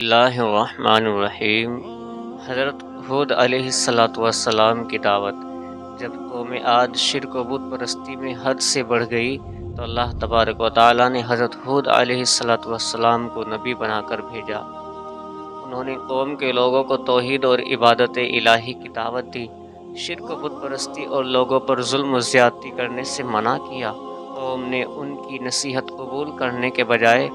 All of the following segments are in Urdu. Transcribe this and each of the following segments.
اللہ الرحمن الرحیم۔ حضرت ہود علیہ السلام کی دعوت۔ جب قوم عاد شرک و بت پرستی میں حد سے بڑھ گئی تو اللہ تبارک و تعالیٰ نے حضرت ہود علیہ السلام کو نبی بنا کر بھیجا۔ انہوں نے قوم کے لوگوں کو توحید اور عبادت الہی کی دعوت دی، شرک و بت پرستی اور لوگوں پر ظلم و زیادتی کرنے سے منع کیا۔ قوم نے ان کی نصیحت قبول کرنے کے بجائے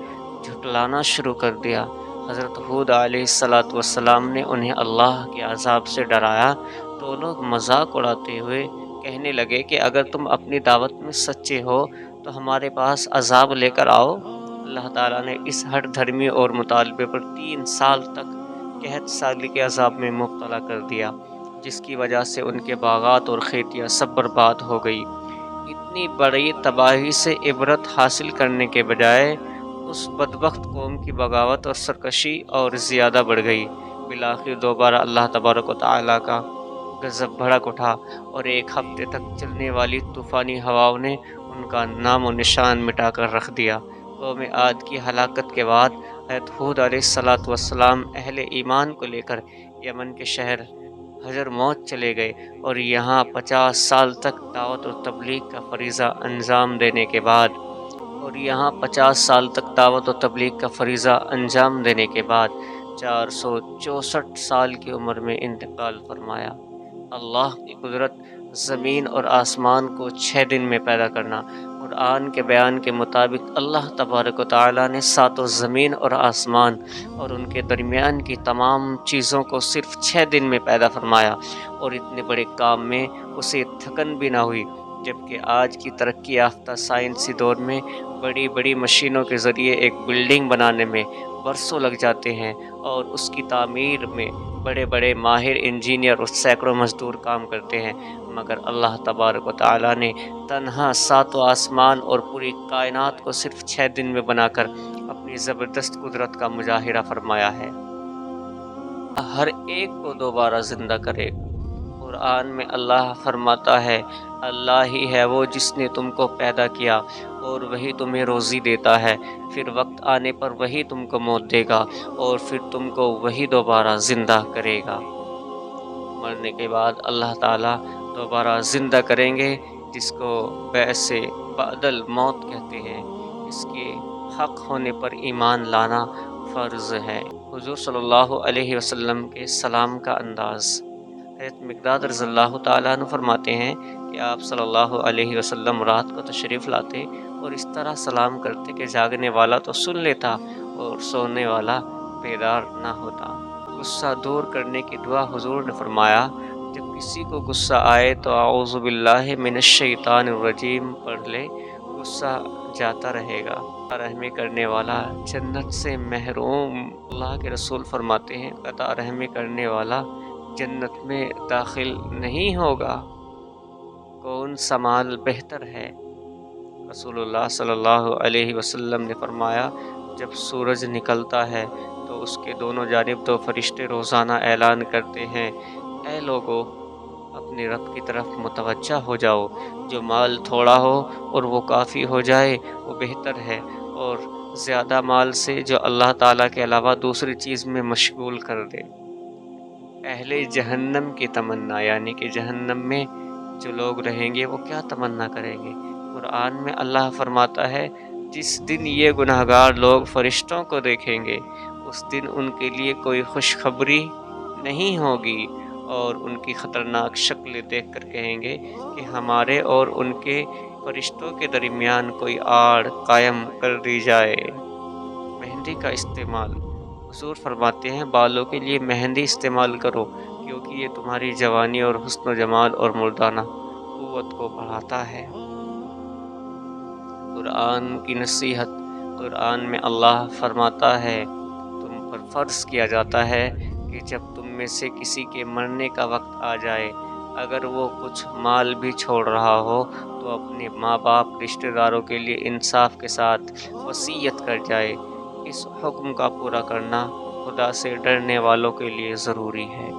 جھٹلانا شروع کر دیا۔ حضرت ہود علیہ السلام نے انہیں اللہ کے عذاب سے ڈرایا تو لوگ مذاق اڑاتے ہوئے کہنے لگے کہ اگر تم اپنی دعوت میں سچے ہو تو ہمارے پاس عذاب لے کر آؤ۔ اللہ تعالیٰ نے اس ہٹ دھرمی اور مطالبے پر 3 سال تک قحط سالی کے عذاب میں مبتلا کر دیا، جس کی وجہ سے ان کے باغات اور کھیتیاں سب برباد ہو گئی۔ اتنی بڑی تباہی سے عبرت حاصل کرنے کے بجائے اس بدبخت قوم کی بغاوت اور سرکشی اور زیادہ بڑھ گئی۔ بالآخر دوبارہ اللہ تبارک و تعالیٰ کا غضب بھڑک اٹھا اور 1 ہفتے تک چلنے والی طوفانی ہواؤں نے ان کا نام و نشان مٹا کر رکھ دیا۔ قوم عاد کی ہلاکت کے بعد حضرت ہود علیہ السلام اہل ایمان کو لے کر یمن کے شہر حضر موت چلے گئے اور یہاں 50 سال تک دعوت اور تبلیغ کا فریضہ انجام دینے کے بعد 464 سال کی عمر میں انتقال فرمایا۔ اللہ کی قدرت، زمین اور آسمان کو 6 دن میں پیدا کرنا۔ قرآن کے بیان کے مطابق اللہ تبارک و تعالیٰ نے ساتوں زمین اور آسمان اور ان کے درمیان کی تمام چیزوں کو صرف 6 دن میں پیدا فرمایا، اور اتنے بڑے کام میں اسے تھکن بھی نہ ہوئی، جبکہ آج کی ترقی یافتہ سائنسی دور میں بڑی بڑی مشینوں کے ذریعے ایک بلڈنگ بنانے میں برسوں لگ جاتے ہیں اور اس کی تعمیر میں بڑے بڑے ماہر انجینئر اور سینکڑوں مزدور کام کرتے ہیں، مگر اللہ تبارک و تعالیٰ نے تنہا 7 آسمان اور پوری کائنات کو صرف 6 دن میں بنا کر اپنی زبردست قدرت کا مظاہرہ فرمایا ہے۔ ہر ایک کو دوبارہ زندہ کرے گا۔ قرآن میں اللہ فرماتا ہے، اللہ ہی ہے وہ جس نے تم کو پیدا کیا اور وہی تمہیں روزی دیتا ہے، پھر وقت آنے پر وہی تم کو موت دے گا اور پھر تم کو وہی دوبارہ زندہ کرے گا۔ مرنے کے بعد اللہ تعالیٰ دوبارہ زندہ کریں گے، جس کو بعث بعد الموت کہتے ہیں۔ اس کے حق ہونے پر ایمان لانا فرض ہے۔ حضور صلی اللہ علیہ وسلم کے سلام کا انداز۔ حضرت مقداد رضی اللہ تعالیٰ عنہ فرماتے ہیں کہ آپ صلی اللہ علیہ وسلم رات کو تشریف لاتے اور اس طرح سلام کرتے کہ جاگنے والا تو سن لیتا اور سونے والا بیدار نہ ہوتا۔ غصہ دور کرنے کی دعا حضور نے فرمایا، جب کسی کو غصہ آئے تو اعوذ باللہ من الشیطان الرجیم پڑھ لے، غصہ جاتا رہے گا۔ رحمی کرنے والا جنت سے محروم۔ اللہ کے رسول فرماتے ہیں، قطع رحمی کرنے والا جنت میں داخل نہیں ہوگا۔ کون سا مال بہتر ہے؟ رسول اللہ صلی اللہ علیہ وسلم نے فرمایا، جب سورج نکلتا ہے تو اس کے دونوں جانب 2 فرشتے روزانہ اعلان کرتے ہیں، اے لوگو، اپنے رب کی طرف متوجہ ہو جاؤ۔ جو مال تھوڑا ہو اور وہ کافی ہو جائے وہ بہتر ہے، اور زیادہ مال سے جو اللہ تعالیٰ کے علاوہ دوسری چیز میں مشغول کر دے۔ اہل جہنم کی تمنا، یعنی کہ جہنم میں جو لوگ رہیں گے وہ کیا تمنا کریں گے؟ قرآن میں اللہ فرماتا ہے، جس دن یہ گناہگار لوگ فرشتوں کو دیکھیں گے اس دن ان کے لیے کوئی خوشخبری نہیں ہوگی، اور ان کی خطرناک شکلیں دیکھ کر کہیں گے کہ ہمارے اور ان کے فرشتوں کے درمیان کوئی آڑ قائم کر دی جائے۔ مہندی کا استعمال۔ حضور فرماتے ہیں، بالوں کے لیے مہندی استعمال کرو، کیونکہ یہ تمہاری جوانی اور حسن و جمال اور مردانہ قوت کو بڑھاتا ہے۔ قرآن کی نصیحت۔ قرآن میں اللہ فرماتا ہے، تم پر فرض کیا جاتا ہے کہ جب تم میں سے کسی کے مرنے کا وقت آ جائے، اگر وہ کچھ مال بھی چھوڑ رہا ہو تو اپنے ماں باپ، رشتہ داروں کے لیے انصاف کے ساتھ وصیت کر جائے۔ اس حکم کا پورا کرنا خدا سے ڈرنے والوں کے لیے ضروری ہے۔